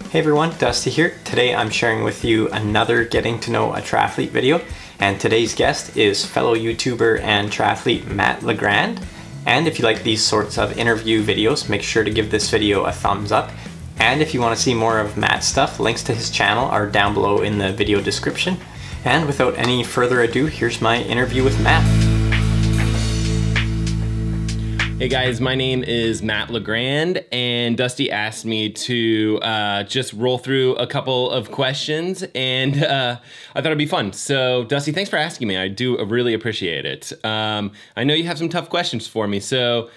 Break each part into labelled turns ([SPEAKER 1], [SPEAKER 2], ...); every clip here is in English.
[SPEAKER 1] Hey everyone, Dusty here. Today I'm sharing with you another Getting to Know a Triathlete video, and today's guest is fellow YouTuber and triathlete Matt LeGrand. And if you like these sorts of interview videos, make sure to give this video a thumbs up. And if you want to see more of Matt's stuff, links to his channel are down below in the video description. And without any further ado, here's my interview with Matt.
[SPEAKER 2] Hey guys, my name is Matt LeGrand, and Dusty asked me to just roll through a couple of questions, and I thought it'd be fun. So Dusty, thanks for asking me. I do really appreciate it. I know you have some tough questions for me, so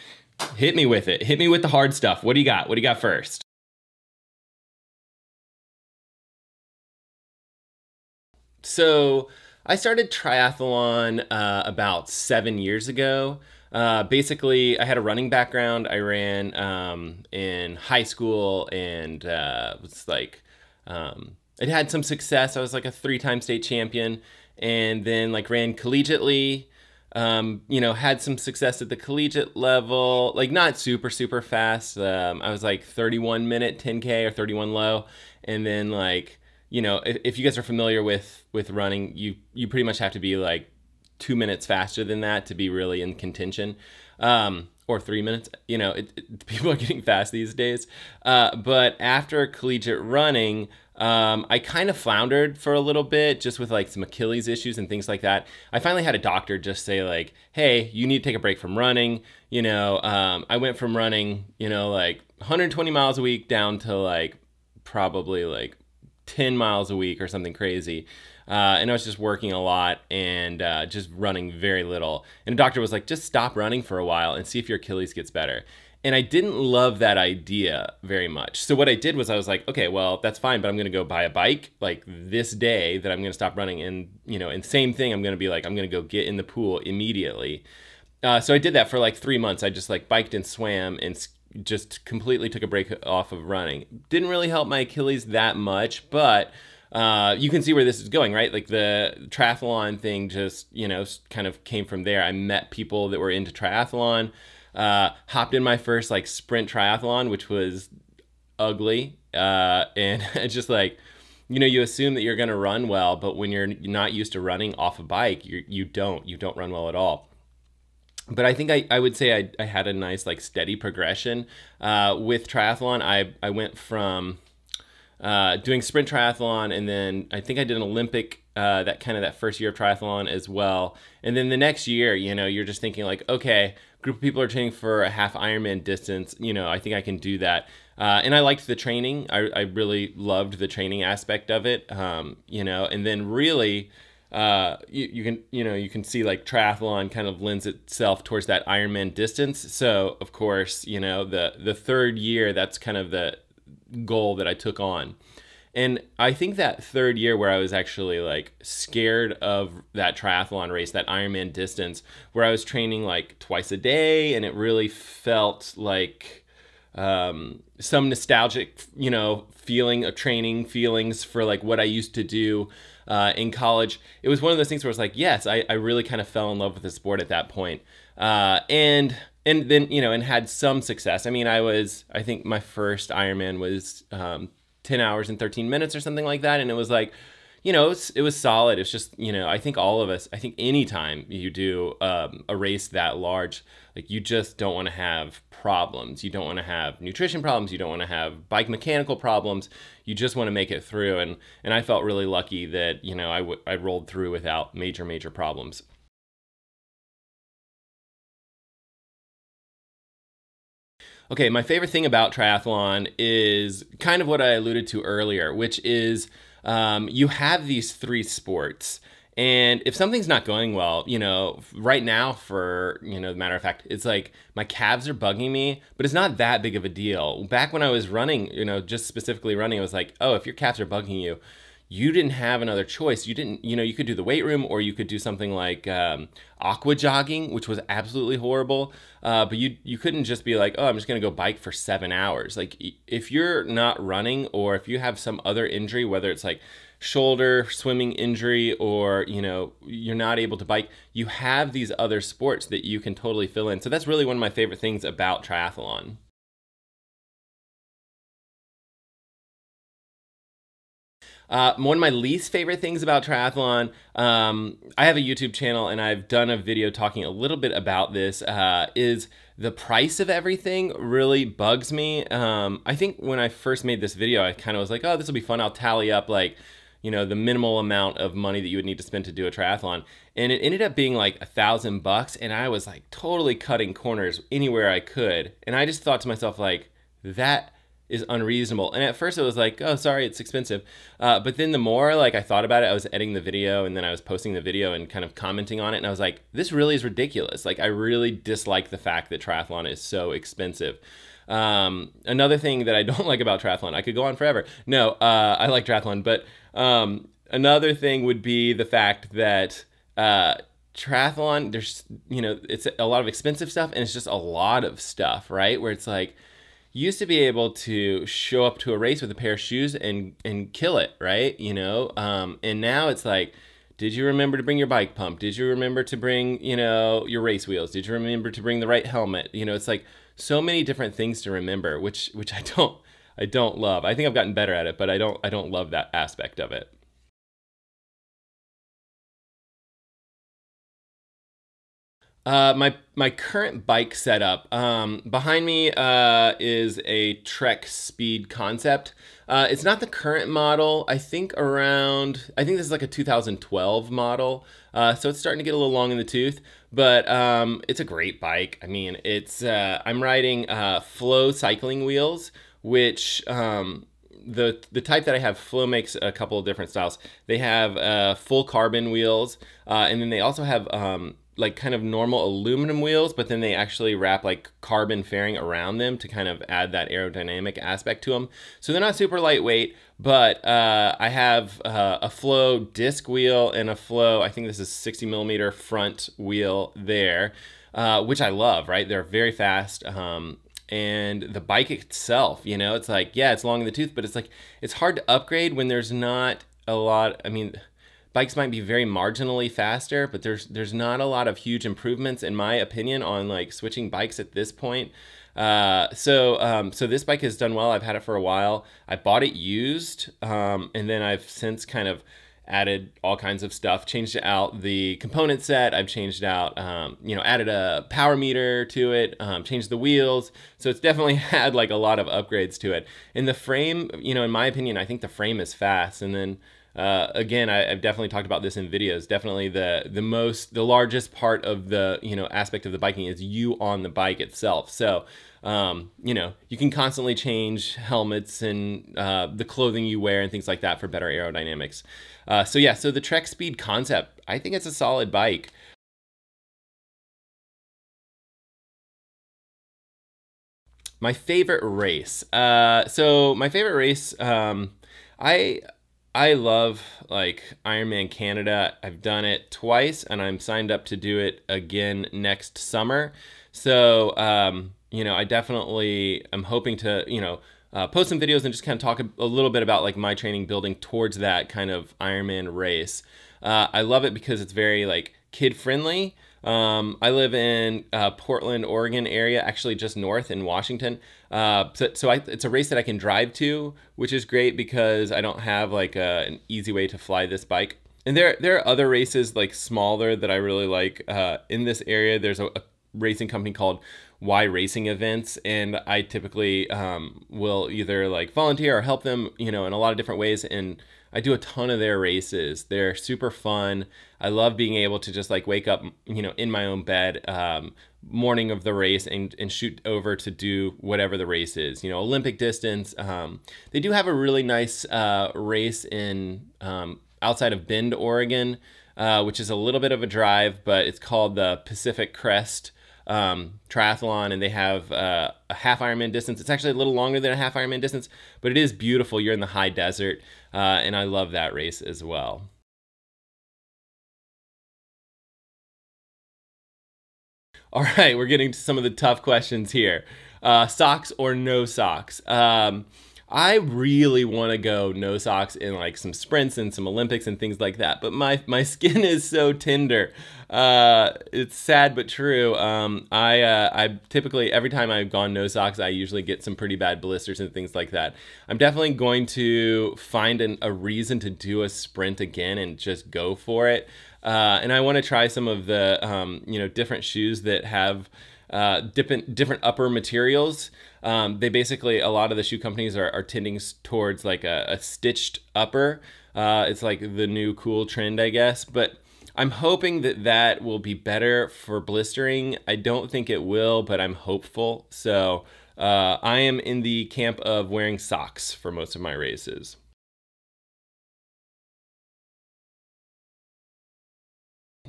[SPEAKER 2] hit me with it. Hit me with the hard stuff. What do you got? What do you got first? So I started triathlon about 7 years ago. Basically, I had a running background. I ran in high school and was like, it had some success. I was like a 3-time state champion, and then like ran collegiately. Had some success at the collegiate level, like not super fast. I was like 31-minute 10K or 31 low, and then like, if you guys are familiar with running, you pretty much have to be like 2 minutes faster than that to be really in contention, or 3 minutes. People are getting fast these days. But after collegiate running, I kind of floundered for a little bit, just with like some Achilles issues and things like that. I finally had a doctor just say like, hey, you need to take a break from running. I went from running, like 120 miles a week down to like probably like 10 miles a week or something crazy. And I was just working a lot and just running very little. And the doctor was like, just stop running for a while and see if your Achilles gets better. And I didn't love that idea very much. So what I did was I was like, okay, well, that's fine, but I'm going to go buy a bike like this day that I'm going to stop running. And, and same thing, I'm going to be like, I'm going to go get in the pool immediately. So I did that for like 3 months. I just like biked and swam and just completely took a break off of running. Didn't really help my Achilles that much, but you can see where this is going, right? Like the triathlon thing just, kind of came from there. I met people that were into triathlon, hopped in my first like sprint triathlon, which was ugly. And it's just like, you assume that you're going to run well, but when you're not used to running off a bike, you don't run well at all. But I think I would say I had a nice like steady progression with triathlon. I went from doing sprint triathlon, and then I think I did an Olympic that first year of triathlon as well. And then the next year, you're just thinking like, okay, group of people are training for a half Ironman distance. I think I can do that. And I liked the training. I really loved the training aspect of it. And then really, you can see like triathlon kind of lends itself towards that Ironman distance. So of course, the third year, that's kind of the goal that I took on. And I think that third year where I was actually like scared of that triathlon race, that Ironman distance, where I was training like twice a day, and it really felt like some nostalgic, feeling of training feelings for like what I used to do in college. It was one of those things where it's like, yes, I really kind of fell in love with the sport at that point. And then, and had some success. I mean, I think my first Ironman was 10 hours and 13 minutes or something like that. And it was like, it was solid. It's just, I think all of us, I think anytime you do a race that large, like you just don't want to have problems. You don't want to have nutrition problems. You don't want to have bike mechanical problems. You just want to make it through. And I felt really lucky that, I rolled through without major problems. Okay, my favorite thing about triathlon is kind of what I alluded to earlier, which is you have these 3 sports. And if something's not going well, right now for, the matter of fact, it's like my calves are bugging me, but it's not that big of a deal. Back when I was running, just specifically running, it was like, oh, if your calves are bugging you, you didn't have another choice. You didn't, you could do the weight room, or you could do something like aqua jogging, which was absolutely horrible. But you couldn't just be like, oh, I'm just going to go bike for 7 hours. Like if you're not running, or if you have some other injury, whether it's like shoulder, swimming injury, or, you're not able to bike, you have these other sports that you can totally fill in. So that's really one of my favorite things about triathlon. One of my least favorite things about triathlon, I have a YouTube channel and I've done a video talking a little bit about this, is the price of everything really bugs me. I think when I first made this video, I kind of was like, oh, this will be fun. I'll tally up like, the minimal amount of money that you would need to spend to do a triathlon. And it ended up being like $1,000, and I was like totally cutting corners anywhere I could. And I just thought to myself, like, that is unreasonable. And at first it was like, oh, sorry, it's expensive. But then the more like I thought about it, I was editing the video and then I was posting the video and kind of commenting on it. And I was like, this really is ridiculous. Like, I really dislike the fact that triathlon is so expensive. Another thing that I don't like about triathlon, I could go on forever. No, I like triathlon, but another thing would be the fact that triathlon, there's, it's a lot of expensive stuff and it's just a lot of stuff, right? Where it's like, you used to be able to show up to a race with a pair of shoes and kill it, right? And now it's like, did you remember to bring your bike pump? Did you remember to bring, your race wheels? Did you remember to bring the right helmet? It's like so many different things to remember, which I don't love. I think I've gotten better at it, but I don't love that aspect of it. My current bike setup, behind me is a Trek Speed Concept. It's not the current model. I think this is like a 2012 model. So it's starting to get a little long in the tooth, but it's a great bike. I mean, I'm riding Flow cycling wheels, which the type that I have, Flow makes a couple of different styles. They have full carbon wheels, and then they also have like kind of normal aluminum wheels, but then they actually wrap like carbon fairing around them to kind of add that aerodynamic aspect to them. So they're not super lightweight, but I have a Flow disc wheel and a Flow, I think this is 60 millimeter front wheel there, which I love, right? They're very fast. And the bike itself, it's like, yeah, it's long in the tooth, but it's like, it's hard to upgrade when there's not a lot. I mean, bikes might be very marginally faster, but there's not a lot of huge improvements, in my opinion, on like switching bikes at this point. So this bike has done well. I've had it for a while. I bought it used, and then I've since kind of added all kinds of stuff, changed out the component set. I've changed out, added a power meter to it, changed the wheels. So it's definitely had like a lot of upgrades to it. And the frame, in my opinion, I think the frame is fast. And then, again, I've definitely talked about this in videos. Definitely the largest part of the, aspect of the biking is you on the bike itself. So, you can constantly change helmets and the clothing you wear and things like that for better aerodynamics. So the Trek Speed Concept, I think it's a solid bike. My favorite race. So my favorite race, I love like Ironman Canada. I've done it twice and I'm signed up to do it again next summer. So, I definitely am hoping to, post some videos and just kind of talk a little bit about like my training building towards that kind of Ironman race. I love it because it's very like kid friendly. I live in Portland, Oregon area, actually just north in Washington. It's a race that I can drive to, which is great because I don't have like an easy way to fly this bike. And there are other races like smaller that I really like in this area. There's a racing company called Y Racing Events, and I typically will either like volunteer or help them, in a lot of different ways. And I do a ton of their races. They're super fun. I love being able to just like wake up, in my own bed, morning of the race and shoot over to do whatever the race is, Olympic distance. They do have a really nice race in outside of Bend, Oregon, which is a little bit of a drive, but it's called the Pacific Crest Triathlon, and they have a half Ironman distance. It's actually a little longer than a half Ironman distance, but it is beautiful. You're in the high desert, and I love that race as well. All right, we're getting to some of the tough questions here. Socks or no socks? I really want to go no socks in like some sprints and some Olympics and things like that. But my skin is so tender. It's sad but true. I typically, every time I've gone no socks, I usually get some pretty bad blisters and things like that. I'm definitely going to find a reason to do a sprint again and just go for it. And I want to try some of the different shoes that have different upper materials. They basically, a lot of the shoe companies are tending towards like a stitched upper. It's like the new cool trend, I guess. But I'm hoping that will be better for blistering. I don't think it will, but I'm hopeful. So I am in the camp of wearing socks for most of my races.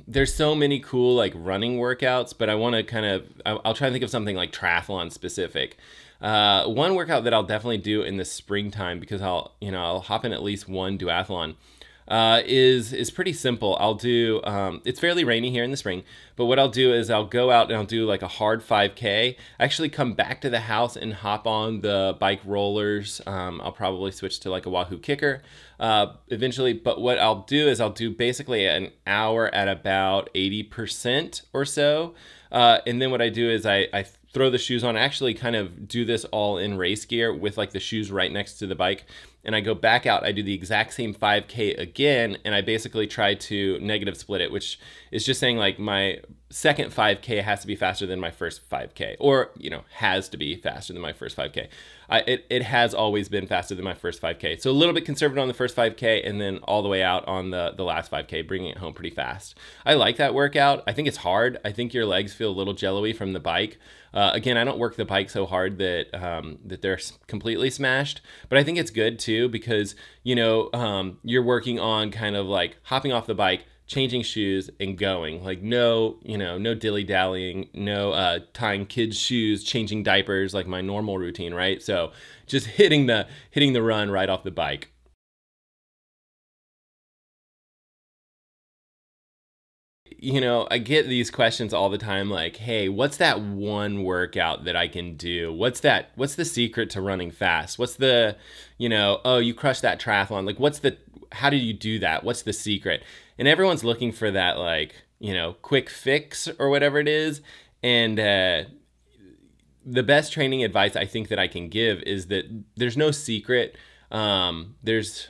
[SPEAKER 2] There's so many cool like running workouts, but I want to I'll try to think of something like triathlon specific. One workout that I'll definitely do in the springtime, because I'll hop in at least one duathlon, is pretty simple. I'll do, it's fairly rainy here in the spring, but what I'll do is I'll go out and I'll do like a hard 5K, actually come back to the house and hop on the bike rollers. I'll probably switch to like a Wahoo kicker eventually, but what I'll do is I'll do basically an hour at about 80% or so. And then what I do is I throw the shoes on. I actually kind of do this all in race gear with like the shoes right next to the bike. And I go back out, I do the exact same 5K again, and I basically try to negative split it, which is just saying like my second 5K has to be faster than my first 5K, or, has to be faster than my first 5K. It has always been faster than my first 5K. So a little bit conservative on the first 5K, and then all the way out on the last 5K, bringing it home pretty fast. I like that workout. I think it's hard. I think your legs feel a little jello-y from the bike. Again, I don't work the bike so hard that they're completely smashed, but I think it's good too, because you're working on kind of like hopping off the bike, changing shoes, and going. Like no dilly-dallying, no tying kids' shoes, changing diapers like my normal routine, right? So just hitting the run right off the bike. I get these questions all the time, like, hey, what's that one workout that I can do? What's the secret to running fast? What's the, oh, you crushed that triathlon. Like, how did you do that? What's the secret? And everyone's looking for that, like, quick fix or whatever it is. And the best training advice I think that I can give is that there's no secret. There's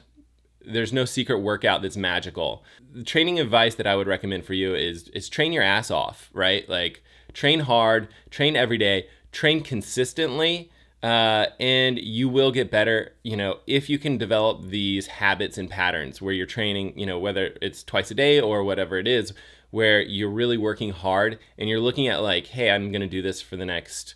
[SPEAKER 2] no secret workout that's magical. The training advice that I would recommend for you is train your ass off, right? Like train hard, train every day, train consistently, and you will get better, if you can develop these habits and patterns where you're training, whether it's twice a day or whatever it is, where you're really working hard and you're looking at like, hey, I'm going to do this for the next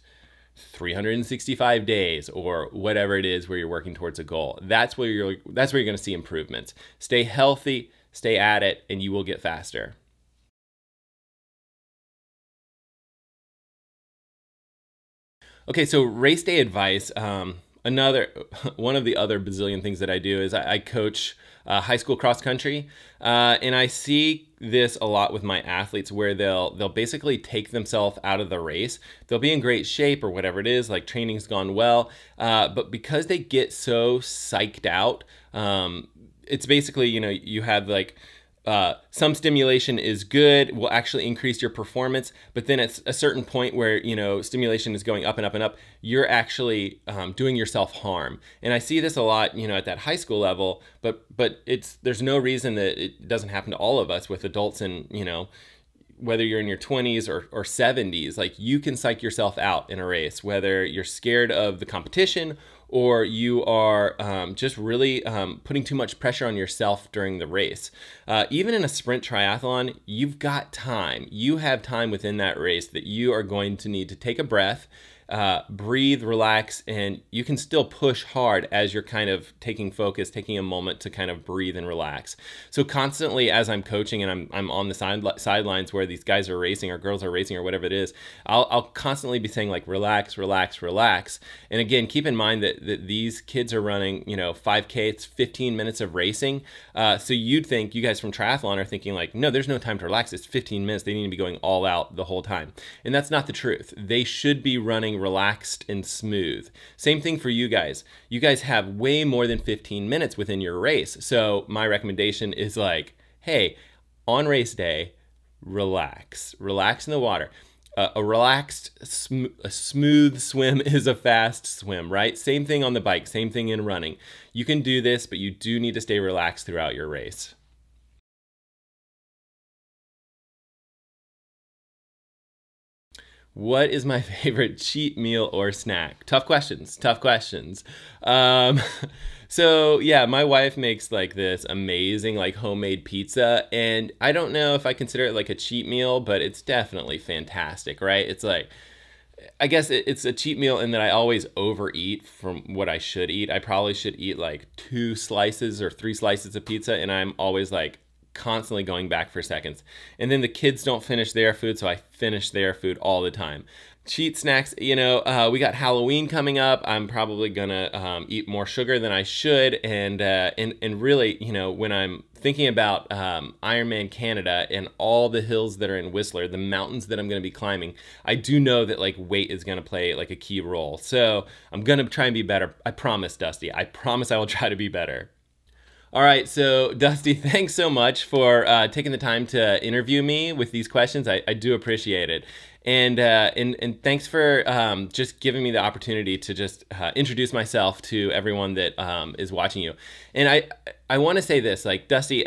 [SPEAKER 2] 365 days or whatever it is, where you're working towards a goal. That's where you're going to see improvements. Stay healthy, stay at it, and you will get faster. Okay, so race day advice. One of the other bazillion things that I do is I coach high school cross country, and I see this a lot with my athletes, where they'll basically take themselves out of the race. They'll be in great shape or whatever it is, like training's gone well, but because they get so psyched out, it's basically, you have like some stimulation is good, will actually increase your performance, but then at a certain point where stimulation is going up and up and up, you're actually doing yourself harm. And I see this a lot at that high school level, but there's no reason that it doesn't happen to all of us with adults, and whether you're in your 20s or 70s, like you can psych yourself out in a race, whether you're scared of the competition or you are just really putting too much pressure on yourself during the race. Even in a sprint triathlon, you've got time. You have time within that race that you are going to need to take a breath, breathe, relax, and you can still push hard as you're kind of taking focus, taking a moment to kind of breathe and relax. So constantly as I'm coaching and I'm on the sidelines where these guys are racing or girls are racing or whatever it is, I'll constantly be saying like, relax, relax, relax. And again, keep in mind that these kids are running, 5K, it's 15 minutes of racing. So you guys from triathlon are thinking like, no, there's no time to relax. It's 15 minutes. They need to be going all out the whole time. And that's not the truth. They should be running feeling relaxed and smooth. Same thing for you guys. You guys have way more than 15 minutes within your race. So my recommendation is like, hey, on race day, relax. Relax in the water. A relaxed, a smooth swim is a fast swim, right? Same thing on the bike, same thing in running. You can do this, but you do need to stay relaxed throughout your race. What is my favorite cheat meal or snack? Tough questions, tough questions. So yeah, my wife makes like this amazing like homemade pizza, and I don't know if I consider it like a cheat meal, but it's definitely fantastic, right? It's like, I guess it's a cheat meal in that I always overeat from what I should eat. I probably should eat like 2 slices or 3 slices of pizza, and I'm always like constantly going back for seconds. And then the kids don't finish their food, so I finish their food all the time. Cheat snacks, you know, we got Halloween coming up. I'm probably gonna eat more sugar than I should, and really, you know, when I'm thinking about Ironman Canada and all the hills that are in Whistler, the mountains that I'm gonna be climbing, I do know that like weight is gonna play like a key role. So I'm gonna try and be better. I promise, Dusty. I promise I will try to be better. All right, so Dusty, thanks so much for taking the time to interview me with these questions. I do appreciate it. And thanks for just giving me the opportunity to just introduce myself to everyone that is watching you. And I want to say this, like, Dusty,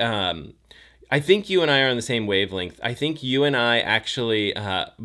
[SPEAKER 2] I think you and I are on the same wavelength. I think you and I actually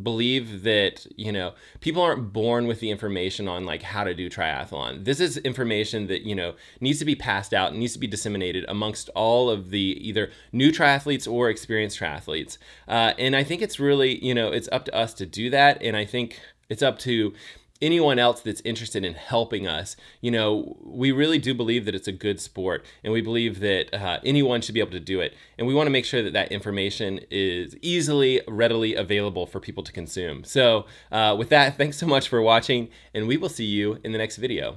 [SPEAKER 2] believe that, you know, people aren't born with the information on like how to do triathlon. This is information that, you know, needs to be passed out and needs to be disseminated amongst all of the either new triathletes or experienced triathletes. And I think it's really, you know, it's up to us to do that. And I think it's up to anyone else that's interested in helping us. You know, we really do believe that it's a good sport, and we believe that anyone should be able to do it. And we want to make sure that that information is easily, readily available for people to consume. So with that, thanks so much for watching, and we will see you in the next video.